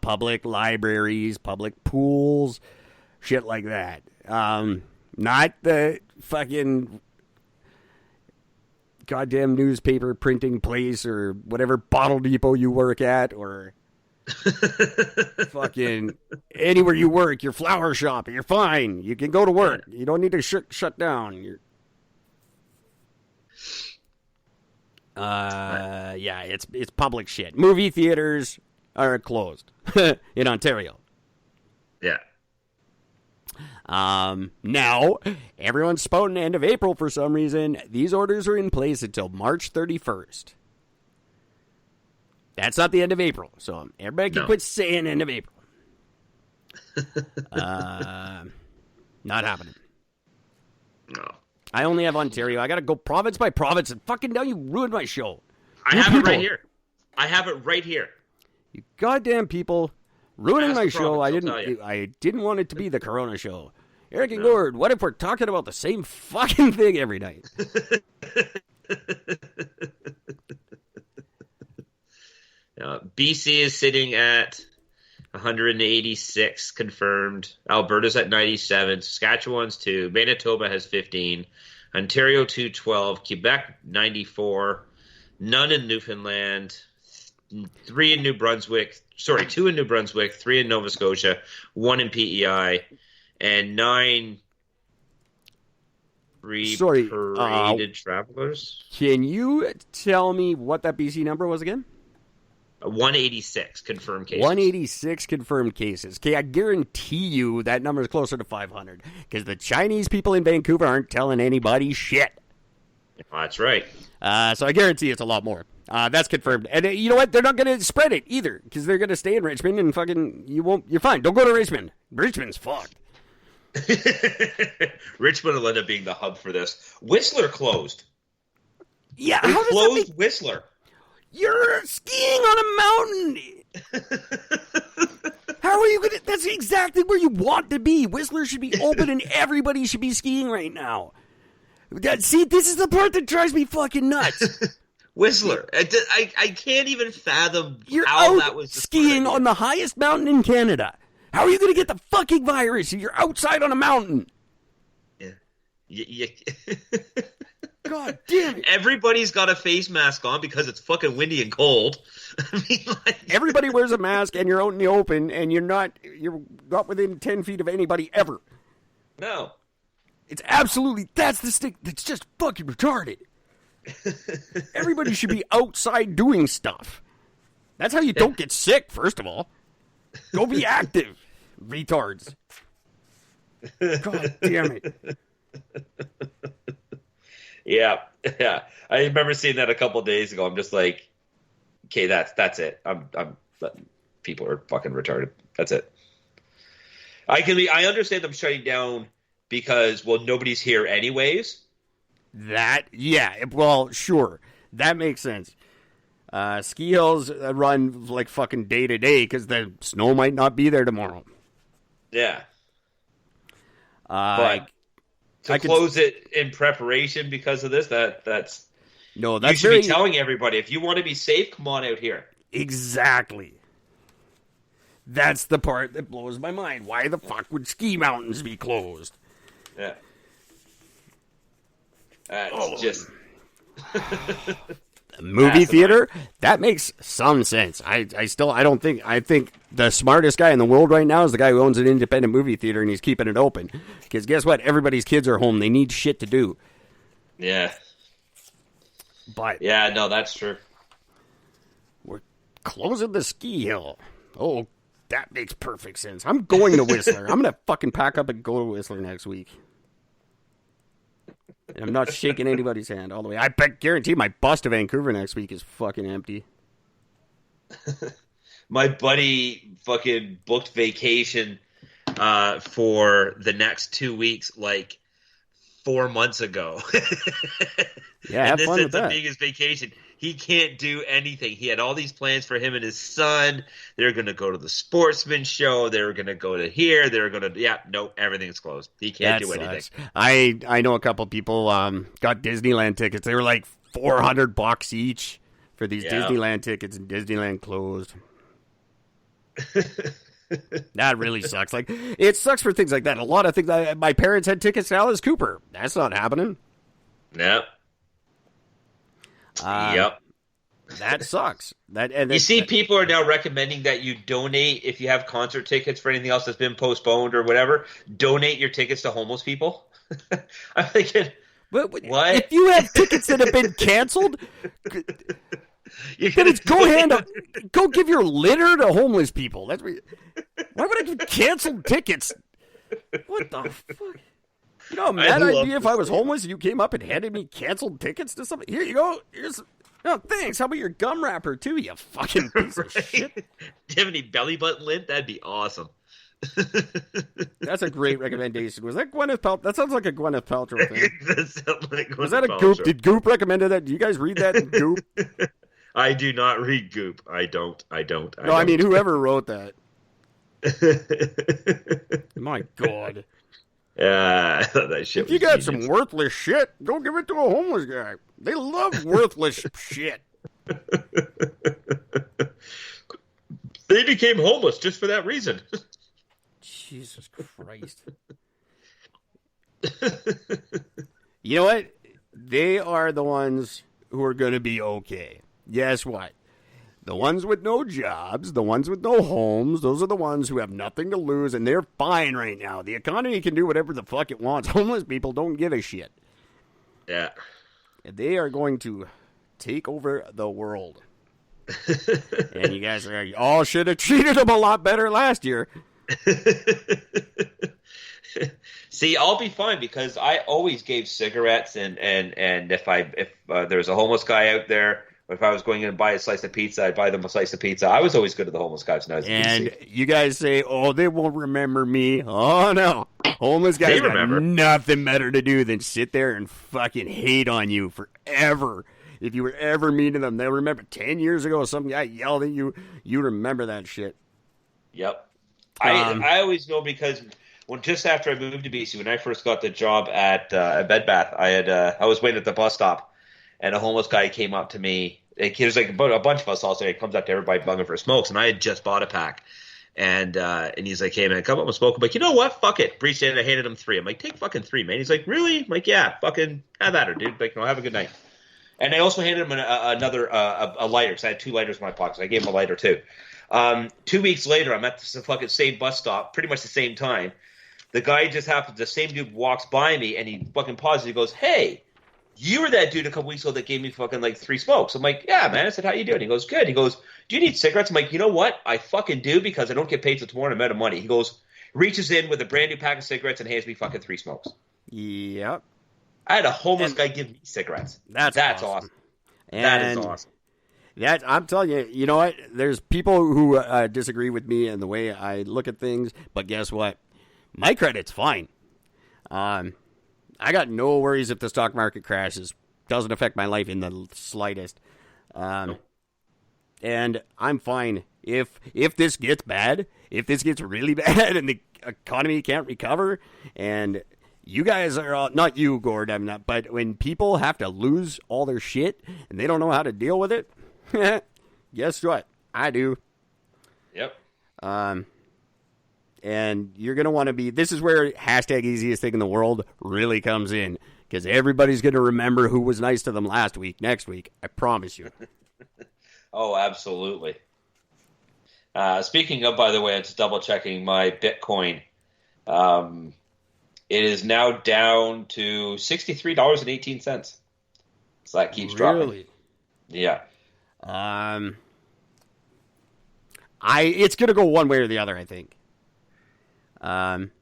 public libraries, public pools, shit like that. Not the fucking goddamn newspaper printing place or whatever bottle depot you work at, or fucking anywhere you work, your flower shop. You're fine. You can go to work. You don't need to shut down. It's public shit. Movie theaters are closed in Ontario. Yeah. Now, everyone's spouting end of April for some reason. These orders are in place until March 31st. That's not the end of April, so everybody can quit saying end of April. Not happening. No. I only have Ontario. I gotta go province by province, and fucking now you ruined my show. I have it right here. I have it right here. You goddamn people ruining my show. I didn't want it to be the Corona show. Eric and Gord, what if we're talking about the same fucking thing every night? BC is sitting at 186 confirmed. Alberta's at 97. Saskatchewan's 2. Manitoba has 15. Ontario 212. Quebec 94. None in Newfoundland. 3 in New Brunswick. Sorry, 2 in New Brunswick. 3 in Nova Scotia. 1 in PEI. And 9 paraded travelers. Can you tell me what that BC number was again? 186 confirmed cases. 186 confirmed cases. Okay, I guarantee you that number is closer to 500 because the Chinese people in Vancouver aren't telling anybody shit. That's right. So I guarantee it's a lot more. That's confirmed. And you know what? They're not going to spread it either because they're going to stay in Richmond and fucking you're fine. Don't go to Richmond. Richmond's fucked. Richmond will end up being the hub for this. Whistler closed. Yeah, they closed Whistler. You're skiing on a mountain. How are you going to... That's exactly where you want to be. Whistler should be open and everybody should be skiing right now. See, this is the part that drives me fucking nuts. Whistler. I can't even fathom You're how out that was skiing on the highest mountain in Canada. How are you going to get the fucking virus if you're outside on a mountain? Yeah. God damn it. Everybody's got a face mask on because it's fucking windy and cold. I mean, everybody wears a mask and you're out in the open and you're not within 10 feet of anybody ever. No. It's absolutely, that's the stick that's just fucking retarded. Everybody should be outside doing stuff. That's how you don't get sick, first of all. Go be active, retards. God damn it. Yeah. I remember seeing that a couple of days ago. I'm just like, okay, that's it. People are fucking retarded. That's it. I understand them shutting down because, well, nobody's here anyways. Sure. That makes sense. Ski hills run like fucking day to day because the snow might not be there tomorrow. Yeah. But to close it in preparation because of this, that's you should be telling everybody, if you want to be safe, come on out here. Exactly. That's the part that blows my mind. Why the fuck would ski mountains be closed? Yeah. Just... Movie theater? That makes some sense. I think the smartest guy in the world right now is the guy who owns an independent movie theater and he's keeping it open. Because guess what? Everybody's kids are home. They need shit to do. Yeah. But yeah, no, that's true. We're closing the ski hill. Oh, that makes perfect sense. I'm going to Whistler. I'm going to fucking pack up and go to Whistler next week. And I'm not shaking anybody's hand all the way. I guarantee my bus to Vancouver next week is fucking empty. My buddy fucking booked vacation for the next 2 weeks like 4 months ago. Yeah, have fun with that. Being his vacation, he can't do anything. He had all these plans for him and his son. They're going to go to the sportsman show. They were going to go to here. They were going to, everything's closed. He can't do anything. I know a couple people got Disneyland tickets. They were like $400 each for these Disneyland tickets, and Disneyland closed. That really sucks. Like, it sucks for things like that. A lot of things. My parents had tickets to Alice Cooper. That's not happening. Yep. Yep. That sucks. You see, people are now recommending that you donate if you have concert tickets for anything else that's been postponed or whatever. Donate your tickets to homeless people. I'm thinking, what? If you have tickets that have been canceled, go give your litter to homeless people. That's why would I give canceled tickets? What the fuck? You know, a mad idea if I was homeless and you came up and handed me canceled tickets to somebody. Here you go. Oh, thanks. How about your gum wrapper, too, you fucking piece of shit? Do you have any belly button lint? That'd be awesome. That's a great recommendation. Was that Gwyneth Paltrow? That sounds like a Gwyneth Paltrow thing. That sounds like Gwyneth Was that a Paltrow. Goop? Did Goop recommend that? Do you guys read that in Goop? I do not read Goop. I don't. No, I mean, whoever wrote that. My God. Yeah, that shit. If you got some worthless shit, go give it to a homeless guy. They love worthless shit. They became homeless just for that reason. Jesus Christ. You know what? They are the ones who are going to be okay. Guess what? The ones with no jobs, the ones with no homes, those are the ones who have nothing to lose, and they're fine right now. The economy can do whatever the fuck it wants. Homeless people don't give a shit. Yeah. They are going to take over the world. And you guys all should have treated them a lot better last year. See, I'll be fine because I always gave cigarettes, and if there's a homeless guy out there, or if I was going in and buy a slice of pizza, I'd buy them a slice of pizza. I was always good to the homeless guys. And you guys say, "Oh, they won't remember me." Oh no, homeless guys got nothing better to do than sit there and fucking hate on you forever. If you were ever mean to them, they'll remember 10 years ago some guy yelled at you. You remember that shit. Yep. I always know because just after I moved to BC, when I first got the job at Bed Bath, I was waiting at the bus stop, and a homeless guy came up to me. There's like a bunch of us all say he comes up to everybody bugging for smokes, and I had just bought a pack, and he's like, "Hey man, come up and smoke." I'm like, "You know what? Fuck it." Breached in, I handed him 3. I'm like, "Take fucking 3, man." He's like, "Really?" I'm like, "Yeah, fucking have at her, dude. Like, have a good night." And I also handed him another lighter because I had 2 lighters in my pocket. So I gave him a lighter too. 2 weeks later, I'm at the fucking same bus stop, pretty much the same time. The guy the same dude walks by me, and he fucking pauses. He goes, "Hey, you were that dude a couple weeks ago that gave me fucking like 3 smokes." I'm like, "Yeah, man." I said, "How you doing?" He goes, "Good." He goes, "Do you need cigarettes?" I'm like, "You know what? I fucking do because I don't get paid till tomorrow and I'm out of money." He goes, reaches in with a brand new pack of cigarettes and hands me fucking 3 smokes. Yep. I had a homeless guy give me cigarettes. That's awesome. That is awesome. I'm telling you, you know what? There's people who disagree with me and the way I look at things, but guess what? My credit's fine. I got no worries if the stock market crashes. Doesn't affect my life in the slightest. And I'm fine. If this gets bad, if this gets really bad and the economy can't recover, and you guys are not you, Gord, I'm not, but when people have to lose all their shit and they don't know how to deal with it, guess what? I do. Yep. And you're going to want to be, this is where hashtag easiest thing in the world really comes in, because everybody's going to remember who was nice to them last week, next week. I promise you. Oh, absolutely. Speaking of, by the way, I'm just double checking my Bitcoin. It is now down to $63.18. So that keeps dropping. Really? Yeah. It's going to go one way or the other, I think.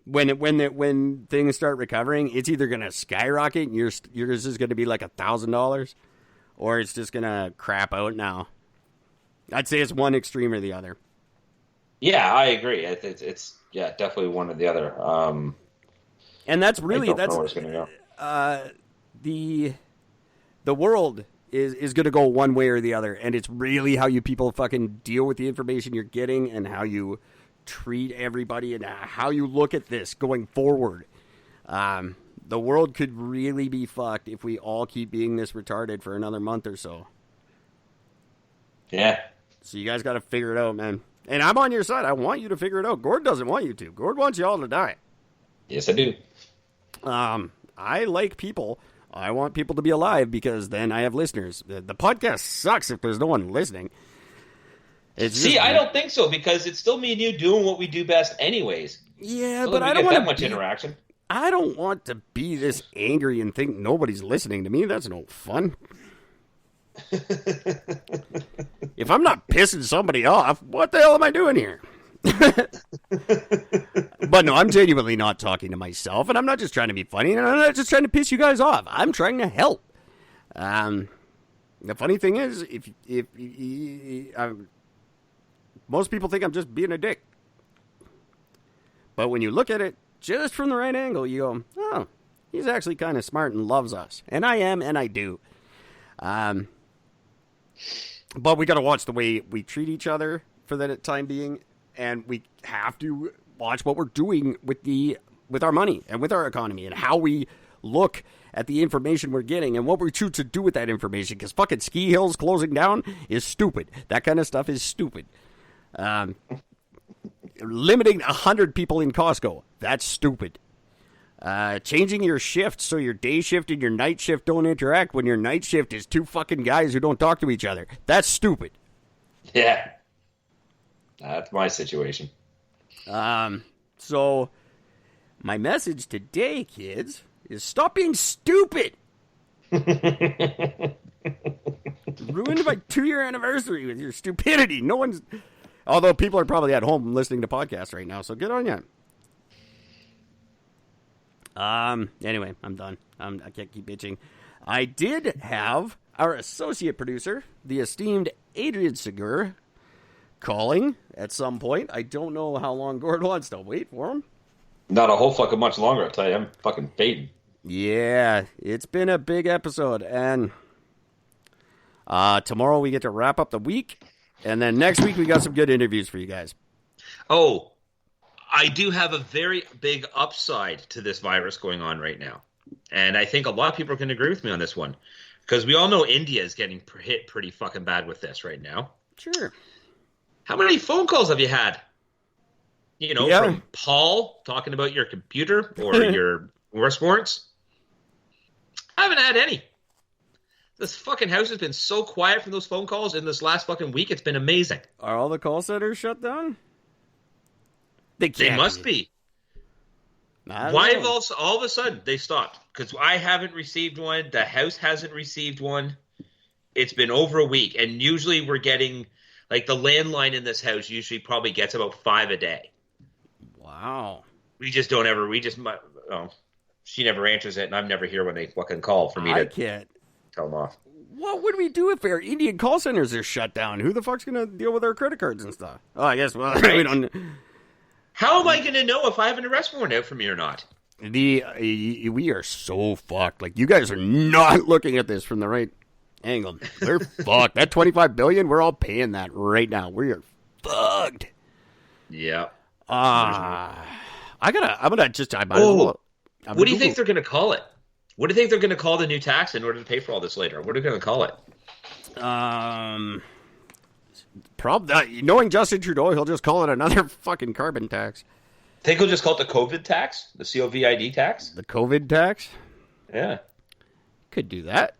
When things start recovering, it's either going to skyrocket and yours is going to be like $1,000, or it's just going to crap out now. I'd say it's one extreme or the other. Yeah, I agree. It's definitely one or the other. And that's really know where it's going to go. The world is going to go one way or the other, and it's really how you people fucking deal with the information you're getting and how you treat everybody and how you look at this going forward. The world could really be fucked if we all keep being this retarded for another month or so. Yeah. So you guys got to figure it out, man. And I'm on your side. I want you to figure it out. Gord doesn't want you to. Gord wants you all to die. Yes, I do. I like people. I want people to be alive because then I have listeners. The podcast sucks if there's no one listening. I don't think so because it's still me and you doing what we do best anyways. Yeah, so but I don't want that much interaction. I don't want to be this angry and think nobody's listening to me. That's no fun. If I'm not pissing somebody off, what the hell am I doing here? But no, I'm genuinely not talking to myself, and I'm not just trying to be funny, and I'm not just trying to piss you guys off. I'm trying to help. The funny thing is, if most people think I'm just being a dick. But when you look at it just from the right angle, you go, oh, he's actually kind of smart and loves us. And I am, and I do. But we got to watch the way we treat each other for the time being. And we have to watch what we're doing with our money and with our economy and how we look at the information we're getting and what we choose to do with that information. Because fucking ski hills closing down is stupid. That kind of stuff is stupid. Limiting 100 people in Costco, that's stupid. Changing your shift so your day shift and your night shift don't interact when your night shift is two fucking guys who don't talk to each other. That's stupid. Yeah. That's my situation. So my message today, kids, is stop being stupid. Ruined my 2-year anniversary with your stupidity. Although people are probably at home listening to podcasts right now, so good on you. Anyway, I'm done. I can't keep bitching. I did have our associate producer, the esteemed Adrian Segur, calling at some point. I don't know how long Gord wants to wait for him. Not a whole fucking much longer, I'll tell you. I'm fucking fading. Yeah, it's been a big episode, and tomorrow we get to wrap up the week, and then next week we got some good interviews for you guys. Oh, I do have a very big upside to this virus going on right now, and I think a lot of people can agree with me on this one, because we all know India is getting hit pretty fucking bad with this right now. Sure. How many phone calls have you had? From Paul talking about your computer or your arrest warrants? I haven't had any. This fucking house has been so quiet from those phone calls in this last fucking week. It's been amazing. Are all the call centers shut down? They must be. Why have all of a sudden they stopped? Because I haven't received one. The house hasn't received one. It's been over a week. And usually we're getting, the landline in this house usually probably gets about 5 a day. Wow. She never answers it, and I'm never here when they fucking call for me to tell them off. What would we do if our Indian call centers are shut down? Who the fuck's going to deal with our credit cards and stuff? Oh, I guess, well, right. We don't... How am I going to know if I have an arrest warrant out for me or not? We are so fucked. You guys are not looking at this from the right angle. We're fucked. That $25 billion, we're all paying that right now. We are fucked. Yeah. What do you think they're going to call it? What do you think they're going to call the new tax in order to pay for all this later? What are they going to call it? Knowing Justin Trudeau, he'll just call it another fucking carbon tax. Think he'll just call it the COVID tax? The COVID tax? The COVID tax? Yeah. Could do that.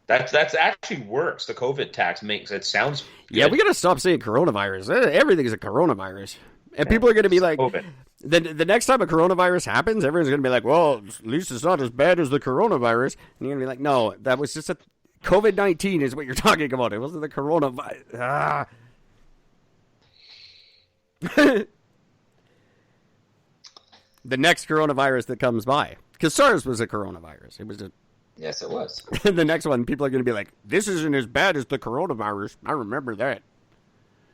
That's actually works. The COVID tax makes it sounds good. Yeah, we got to stop saying coronavirus. Everything is a coronavirus. And people are going to be like, the next time a coronavirus happens, everyone's going to be like, well, at least it's not as bad as the coronavirus. And you're going to be like, no, that was just COVID-19 is what you're talking about. It wasn't the coronavirus. The next coronavirus that comes by. Because SARS was a coronavirus. It was Yes, it was. The next one, people are going to be like, this isn't as bad as the coronavirus. I remember that.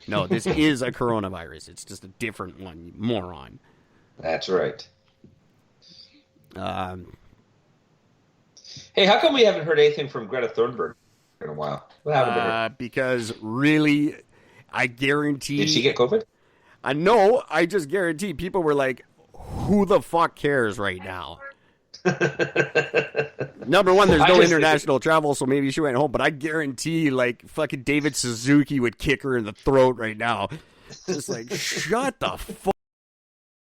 No, this is a coronavirus. It's just a different one, you moron. That's right. Hey, how come we haven't heard anything from Greta Thunberg in a while? What happened to her? Because really, I guarantee... Did she get COVID? No, I just guarantee people were like, who the fuck cares right now? Number one, there's no international travel, so maybe she went home. But I guarantee, fucking David Suzuki would kick her in the throat right now. Just like, shut the fuck